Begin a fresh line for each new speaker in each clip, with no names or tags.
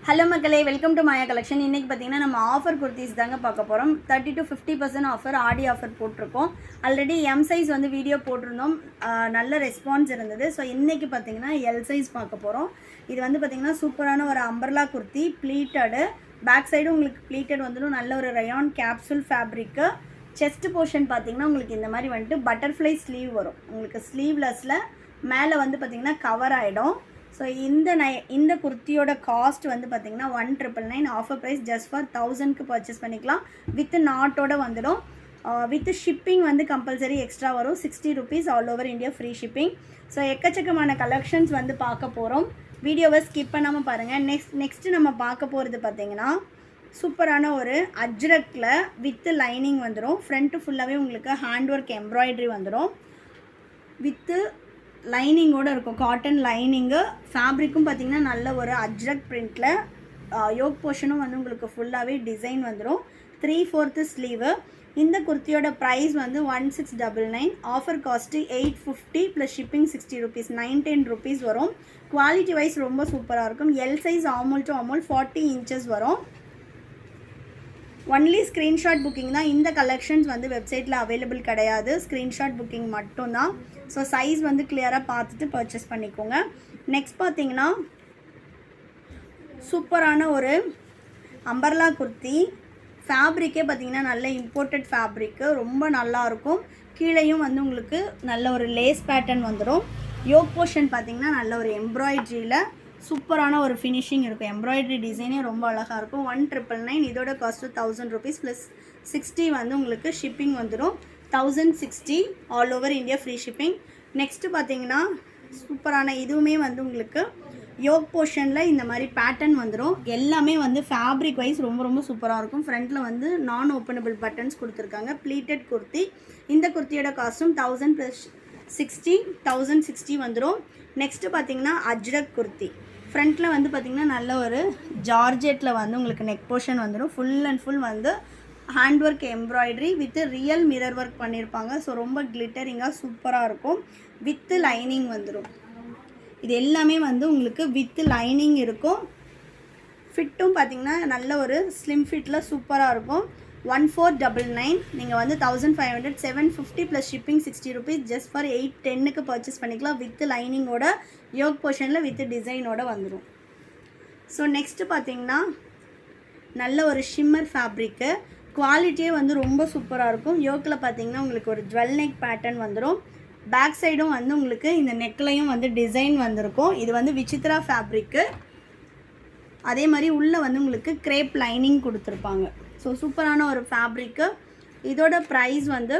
Hello மக்களே, welcome to Maya collection. இன்றைக்கி பார்த்தீங்கன்னா நம்ம ஆஃபர் குர்த்திஸ் தாங்க பார்க்க போகிறோம். 30 to 50% ஆஃபர், ஆடி ஆஃபர் போட்டிருக்கோம். ஆல்ரெடி எம் சைஸ் வந்து வீடியோ போட்டிருந்தோம், நல்ல ரெஸ்பான்ஸ் இருந்தது. ஸோ இன்றைக்கி பார்த்தீங்கன்னா எல் சைஸ் பார்க்க போகிறோம். இது வந்து பார்த்திங்கன்னா சூப்பரான ஒரு umbrella kurti, pleated. Back side உங்களுக்கு ப்ளீட்டட் வந்துடும். நல்ல ஒரு rayon capsule fabric. Chest portion பார்த்திங்கன்னா உங்களுக்கு இந்த மாதிரி வந்துட்டு பட்டர்ஃப்ளை ஸ்லீவ் வரும். உங்களுக்கு ஸ்லீவ்லெஸில் மேலே வந்து பார்த்திங்கன்னா கவர் ஆகிடும். ஸோ இந்த குர்த்தியோட காஸ்ட் வந்து பார்த்திங்கன்னா 1999 ஆஃபர் ப்ரைஸ். ஜஸ்ட் ஃபார் 1000க்கு பர்ச்சேஸ் பண்ணிக்கலாம். வித் நாட்டோட வந்துடும். வித் ஷிப்பிங் வந்து கம்பல்சரி எக்ஸ்ட்ரா வரும். 60 rupees all over India free shipping. So எக்கச்சக்கமான கலெக்ஷன்ஸ் வந்து பார்க்க போகிறோம். வீடியோவை ஸ்கிப் பண்ணாமல் பாருங்கள். நெக்ஸ்ட்டு நம்ம பார்க்க போகிறது பார்த்திங்கன்னா சூப்பரான ஒரு அஜ்ரக்கில் வித்து லைனிங் வந்துடும். ஃப்ரண்ட்டு ஃபுல்லாகவே உங்களுக்கு ஹேண்ட் ஒர்க் எம்ப்ராய்டரி வந்துடும். வித்து லைனிங்கோடு இருக்கும், காட்டன் லைனிங்கு. ஃபேப்ரிக்கும் பார்த்திங்கன்னா நல்ல ஒரு அஜ்ரக் பிரிண்டில். யோக் போர்ஷனும் வந்து உங்களுக்கு ஃபுல்லாகவே டிசைன் வந்துடும். 3/4 ஸ்லீவு. இந்த குர்த்தியோட ப்ரைஸ் வந்து 1699. Offer cost 850 plus shipping 60 rupees, 910 rupees வரும். குவாலிட்டி வைஸ் ரொம்ப சூப்பராக இருக்கும். எல் சைஸ் ஆமோல் டு ஆமோல் 40 inches வரும். ஒன்லி ஸ்க்ரீன்ஷாட் புக்கிங் தான். இந்த கலெக்ஷன்ஸ் வந்து வெப்சைட்டில் அவைலபிள் கிடையாது, ஸ்க்ரீன்ஷாட் புக்கிங் மட்டும்தான். ஸோ சைஸ் வந்து கிளியராக பார்த்துட்டு பர்ச்சேஸ் பண்ணிக்கோங்க. நெக்ஸ்ட் பார்த்தீங்கன்னா சூப்பரான ஒரு அம்பர்லா குர்த்தி. ஃபேப்ரிக்கே பார்த்திங்கன்னா நல்ல இம்போர்ட்டட் ஃபேப்ரிக்கு, ரொம்ப நல்லாயிருக்கும். கீழேயும் வந்து உங்களுக்கு நல்ல ஒரு லேஸ் பேட்டர்ன் வந்துடும். யோக் போர்ஷன் பார்த்திங்கன்னா நல்ல ஒரு எம்ப்ராய்ட்ரியில் சூப்பரான ஒரு ஃபினிஷிங் இருக்கும். எம்ப்ராய்டரி டிசைனே ரொம்ப அழகாக இருக்கும். 1999. இதோட காஸ்ட்டு 1000 rupees ப்ளஸ் 60 வந்து உங்களுக்கு ஷிப்பிங் வந்துடும். 1060 all over India free shipping. Next பார்த்தீங்கன்னா சூப்பரான இதுவுமே வந்து உங்களுக்கு யோக் போர்ஷனில் இந்த மாதிரி பேட்டர்ன் வந்துடும். எல்லாமே வந்து ஃபேப்ரிக் வைஸ் ரொம்ப ரொம்ப சூப்பராக இருக்கும். ஃப்ரண்ட்டில் வந்து நான் ஓப்பனபிள் பட்டன்ஸ் கொடுத்துருக்காங்க. ப்ளீட்டட் குர்த்தி. இந்த குர்த்தியோட காஸ்ட்டும் 1000 ப்ளஸ் 60 1060 வந்துடும். நெக்ஸ்ட்டு பார்த்தீங்கன்னா அஜ்ரக் குர்த்தி. ஃப்ரண்ட்டில் வந்து பார்த்திங்கன்னா நல்ல ஒரு ஜார்ஜெட்டில் வந்து உங்களுக்கு நெக் போர்ஷன் வந்துடும். ஃபுல் அண்ட் ஃபுல் வந்து hand work embroidery with real mirror work பண்ணியிருப்பாங்க. ஸோ ரொம்ப கிளிட்டரிங்காக சூப்பராக இருக்கும். வித்து லைனிங் வந்துடும். இது எல்லாமே வந்து உங்களுக்கு வித்து லைனிங் இருக்கும். ஃபிட்டும் பார்த்திங்கன்னா நல்ல ஒரு ஸ்லிம் ஃபிட்டில் சூப்பராக இருக்கும். 1499. நீங்கள் வந்து 1500, 750 plus shipping 60 rupees. Just for 810க்கு பர்ச்சேஸ் பண்ணிக்கலாம். வித் லைனிங்கோட யோக் போர்ஷனில் வித் டிசைனோட வந்துடும். ஸோ நெக்ஸ்ட்டு பார்த்திங்கன்னா நல்ல ஒரு ஷிம்மர் ஃபேப்ரிக்கு. குவாலிட்டியே வந்து ரொம்ப சூப்பராக இருக்கும். யோக்கில் பார்த்திங்கன்னா உங்களுக்கு ஒரு ஜுவல் நெக் பேட்டர்ன் வந்துடும். பேக் சைடும் வந்து உங்களுக்கு இந்த நெக்லையும் வந்து டிசைன் வந்திருக்கும். இது வந்து விசித்ரா ஃபேப்ரிக்கு. அதே மாதிரி உள்ளே வந்து உங்களுக்கு கிரேப் லைனிங் கொடுத்துருப்பாங்க. ஸோ சூப்பரான ஒரு ஃபேப்ரிக்கு. இதோட ப்ரைஸ் வந்து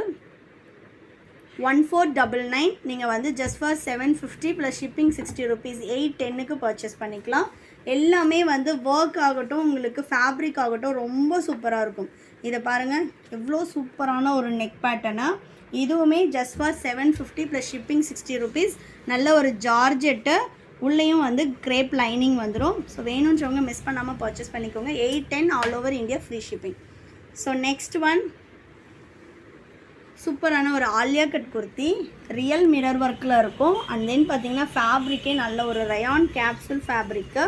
1499. நீங்கள் வந்து just for 750 plus shipping 60 rupees, 810க்கு பர்ச்சேஸ் பண்ணிக்கலாம். எல்லாமே வந்து ஒர்க் ஆகட்டும், உங்களுக்கு ஃபேப்ரிக் ஆகட்டும் ரொம்ப சூப்பராக இருக்கும். இதை பாருங்கள், எவ்வளோ சூப்பரான ஒரு நெக் பேட்டர்னா. இதுவுமே just for 750 plus shipping 60 rupees. நல்ல ஒரு ஜார்ஜெட்டு. உள்ளேயும் வந்து கிரேப் லைனிங் வந்துடும். ஸோ வேணுன்றவங்க மிஸ் பண்ணாமல் பர்ச்சேஸ் பண்ணிக்கோங்க. 810 all over India free shipping. So next one சூப்பரான ஒரு Alia cut kurti. Real mirror ஒர்க்கில் இருக்கும். அண்ட் தென் பார்த்திங்கன்னா ஃபேப்ரிக்கே நல்ல ஒரு ரயான் கேப்சூல் ஃபேப்ரிக்கு.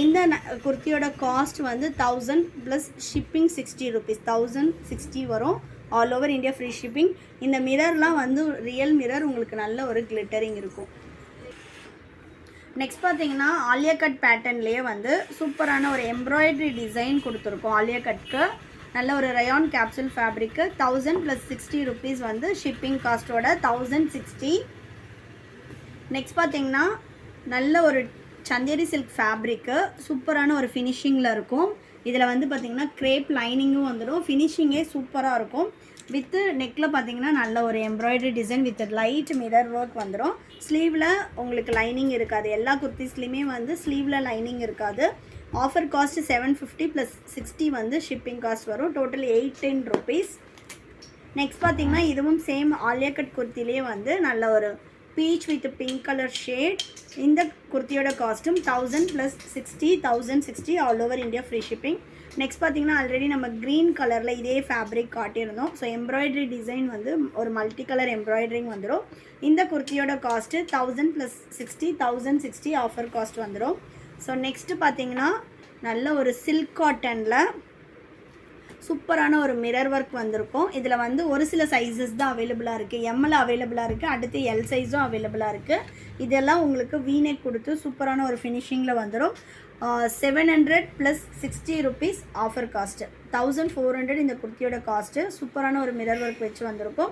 இந்த குர்த்தியோட காஸ்ட் வந்து 1000 ப்ளஸ் ஷிப்பிங் 60 rupees, 1060 வரும். All over India free shipping. இந்த மிரர்லாம் வந்து ரியல் மிரர், உங்களுக்கு நல்ல ஒரு கிளிட்டரிங் இருக்கும். நெக்ஸ்ட் பார்த்தீங்கன்னா ஆலியா கட் பேட்டர்ன்லேயே வந்து சூப்பரான ஒரு எம்ப்ராய்டரி டிசைன் கொடுத்துருக்கோம். ஆலியா கட்க்கு நல்ல ஒரு rayon capsule fabric. 1000 plus 60 rupees வந்து ஷிப்பிங் காஸ்ட்டோட 1060. நெக்ஸ்ட் பார்த்தீங்கன்னா நல்ல ஒரு சந்தேரி சில்க் ஃபேப்ரிக்கு. சூப்பரான ஒரு ஃபினிஷிங்கில் இருக்கும். இதில் வந்து பார்த்திங்கன்னா கிரேப் லைனிங்கும் வந்துடும். ஃபினிஷிங்கே சூப்பராக இருக்கும். வித்து நெக்கில் பார்த்திங்கன்னா நல்ல ஒரு embroidery design with light mirror work வந்துடும். ஸ்லீவில் உங்களுக்கு லைனிங் இருக்காது. எல்லா குர்த்திஸ்லையுமே வந்து ஸ்லீவில் லைனிங் இருக்காது. ஆஃபர் காஸ்ட் 750 ப்ளஸ் 60 வந்து ஷிப்பிங் காஸ்ட் வரும். Total 810 rupees. நெக்ஸ்ட் பார்த்திங்கன்னா இதுவும் சேம் ஆலியா கட் குர்த்திலே வந்து நல்ல ஒரு beach with pink colour shade. இந்த குர்த்தியோட காஸ்ட்டும் 1000 plus 60, 1060 all over India free shipping. Next பார்த்திங்கன்னா ஆல்ரெடி நம்ம க்ரீன் கலரில் இதே ஃபேப்ரிக் காட்டியிருந்தோம். ஸோ எம்ப்ராய்டரி டிசைன் வந்து ஒரு மல்டி கலர் எம்ப்ராய்டரிங் வந்துடும். இந்த குர்த்தியோட காஸ்ட்டு 1000 ப்ளஸ் 60, 1060 ஆஃபர் காஸ்ட் வந்துடும். ஸோ நெக்ஸ்ட்டு பார்த்தீங்கன்னா நல்ல ஒரு சில்க் காட்டனில் சூப்பரான ஒரு மிரர் ஒர்க் வந்திருக்கும். இதில் வந்து ஒரு சில சைஸஸ் தான் அவைலபிளாக இருக்குது. எம்எல் அவைலபிளாக இருக்குது, அடுத்து எல் சைஸும் அவைலபிளாக இருக்குது. இதெல்லாம் உங்களுக்கு வீநெக் கொடுத்து சூப்பரான ஒரு ஃபினிஷிங்கில் வந்துடும். 700 + 60 rupees ஆஃபர் காஸ்ட்டு. 1400 இந்த குர்த்தியோட காஸ்ட்டு. சூப்பரான ஒரு மிரர் ஒர்க் வச்சு வந்திருக்கும்.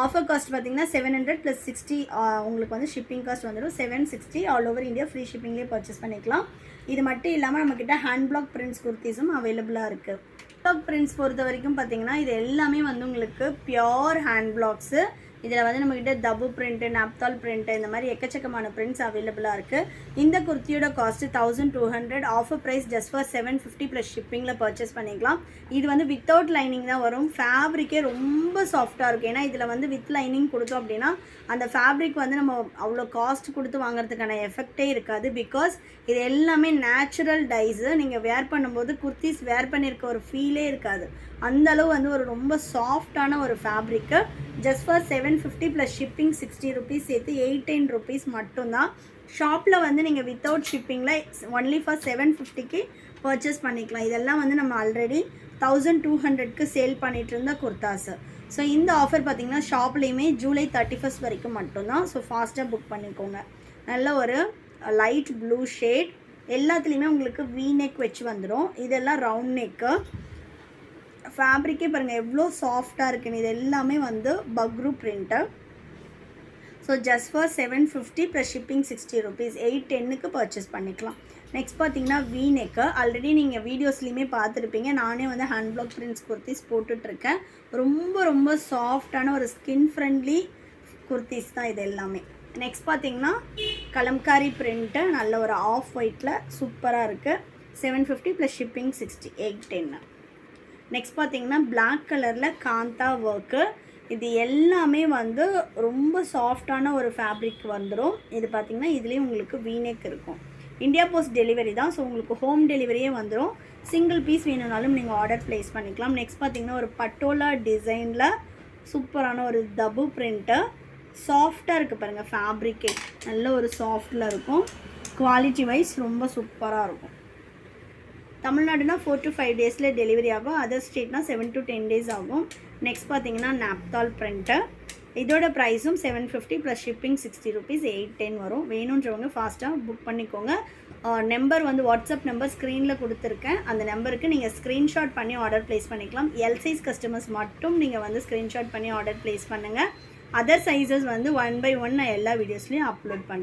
ஆஃபர் காஸ்ட் பார்த்திங்கன்னா 700 + 60 உங்களுக்கு வந்து ஷிப்பிங் காஸ்ட் வந்துடும் 760. ஆல் ஓவர் இந்தியா ஃப்ரீ ஷிப்பிங்லேயே பர்ச்சேஸ் பண்ணிக்கலாம். இது மட்டும் இல்லாமல் நம்மக்கிட்ட ஹேண்ட் பிளாக் பிரிண்ட்ஸ் குர்த்திஸும் அவைலபிளாக இருக்குது. பிளாக் பிரிண்ட்ஸ் பொறுத்த வரைக்கும் பார்த்திங்கன்னா இது எல்லாமே வந்து உங்களுக்கு பியோர் ஹேண்ட் பிளாக்ஸு. இதில் வந்து நம்மக்கிட்ட தபு பிரிண்ட்டு, நாப்தால் பிரிண்ட்டு, இந்த மாதிரி எக்கச்சக்கமான பிரிண்ட்ஸ் அவைலபிளாக இருக்குது. இந்த குர்த்தியோட cost 1200. Offer price just for 750 + ஷிப்பிங்கில் பர்ச்சேஸ் பண்ணிக்கலாம். இது வந்து வித்தவுட் லைனிங் தான் வரும். ஃபேப்ரிக்கே ரொம்ப சாஃப்டாக இருக்கும். ஏன்னா இதில் வந்து வித் லைனிங் கொடுத்தோம் அப்படின்னா அந்த ஃபேப்ரிக் வந்து நம்ம அவ்வளோ காஸ்ட் கொடுத்து வாங்குறதுக்கான எஃபெக்டே இருக்காது. பிகாஸ் இது எல்லாமே நேச்சுரல் டைஸு. நீங்கள் வேர் பண்ணும்போது குர்த்திஸ் வேர் பண்ணியிருக்க ஒரு ஃபீலே இருக்காது. அந்தளவு வந்து ஒரு ரொம்ப சாஃப்டான ஒரு fabric. Just for 750 + shipping 60 rupees சேர்த்து 810 rupees மட்டும்தான். ஷாப்பில் வந்து நீங்கள் வித்தவுட் ஷிப்பிங்கில் ஒன்லி ஃபார் 750க்கு பர்ச்சேஸ் பண்ணிக்கலாம். இதெல்லாம் வந்து நம்ம ஆல்ரெடி 1200க்கு சேல் பண்ணிகிட்டு இருந்த குர்தாஸு. ஸோ இந்த ஆஃபர் பார்த்திங்கன்னா ஷாப்லேயுமே ஜூலை 31 வரைக்கும் மட்டும்தான். ஸோ ஃபாஸ்ட்டாக புக் பண்ணிக்கோங்க. நல்ல ஒரு லைட் ப்ளூ ஷேட், எல்லாத்துலேயுமே உங்களுக்கு வீநெக் வச்சு வந்துடும். இதெல்லாம் ரவுண்ட் நெக்கு. ஃபேப்ரிக்கே பாருங்கள் எவ்வளோ சாஃப்டாக இருக்குன்னு. இது எல்லாமே வந்து Bagru print. So just for 750 + shipping 60 rupees 810க்கு பர்ச்சேஸ் பண்ணிக்கலாம். நெக்ஸ்ட் பார்த்தீங்கன்னா வீநெக்கு. ஆல்ரெடி நீங்கள் வீடியோஸ்லையுமே பார்த்துருப்பீங்க. நானே வந்து ஹேண்ட் பிளாக் பிரிண்ட்ஸ் குர்த்திஸ் போட்டுட்ருக்கேன். ரொம்ப ரொம்ப சாஃப்டான ஒரு ஸ்கின் ஃப்ரெண்ட்லி குர்த்திஸ் தான் இது எல்லாமே. நெக்ஸ்ட் பார்த்தீங்கன்னா கலம்காரி பிரிண்ட்டு, நல்ல ஒரு ஆஃப் ஒயிட்டில் சூப்பராக இருக்குது. 750 + ஷிப்பிங் 60 810. நெக்ஸ்ட் பார்த்தீங்கன்னா பிளாக் கலரில் காந்தா ஒர்க்கு. இது எல்லாமே வந்து ரொம்ப சாஃப்டான ஒரு ஃபேப்ரிக் வந்துடும். இது பார்த்திங்கன்னா இதுலேயும் உங்களுக்கு வீநெக் இருக்கும். இந்தியா போஸ்ட் டெலிவரி தான். ஸோ உங்களுக்கு ஹோம் டெலிவரியே வந்துடும். சிங்கிள் பீஸ் வேணும்னாலும் நீங்கள் ஆர்டர் ப்ளேஸ் பண்ணிக்கலாம். நெக்ஸ்ட் பார்த்திங்கன்னா ஒரு பட்டோலா டிசைனில் சூப்பரான ஒரு தபு பிரிண்ட்டு. சாஃப்டாக இருக்குது பாருங்கள் ஃபேப்ரிக்கே. நல்ல ஒரு சாஃப்டில் இருக்கும். குவாலிட்டி வைஸ் ரொம்ப சூப்பராக இருக்கும். தமிழ்நாடுனா 4 to 5 days டெலிவரி ஆகும். அதர் ஸ்டேட்னா 7 to 10 days ஆகும். நெக்ஸ்ட் பார்த்தீங்கன்னா நாப்தால் பிரிண்ட்டு. இதோட ப்ரைஸும் 750 + ஷிப்பிங் 60 rupees 810 வரும். வேணுன்றவங்க ஃபாஸ்ட்டாக புக் பண்ணிக்கோங்க. நம்பர் வந்து வாட்ஸ்அப் நம்பர் ஸ்க்ரீனில் கொடுத்துருக்கேன். அந்த நம்பருக்கு நீங்கள் ஸ்க்ரீன்ஷாட் பண்ணி ஆர்டர் ப்ளேஸ் பண்ணிக்கலாம். எல் சைஸ் கஸ்டமர்ஸ் மட்டும் நீங்கள் வந்து ஸ்க்ரீன்ஷாட் பண்ணி ஆர்டர் ப்ளேஸ் பண்ணுங்கள். அதர் சைஸஸ் வந்து 1 by 1 நான் எல்லா வீடியோஸ்லையும் அப்லோட் பண்ணுறேன்.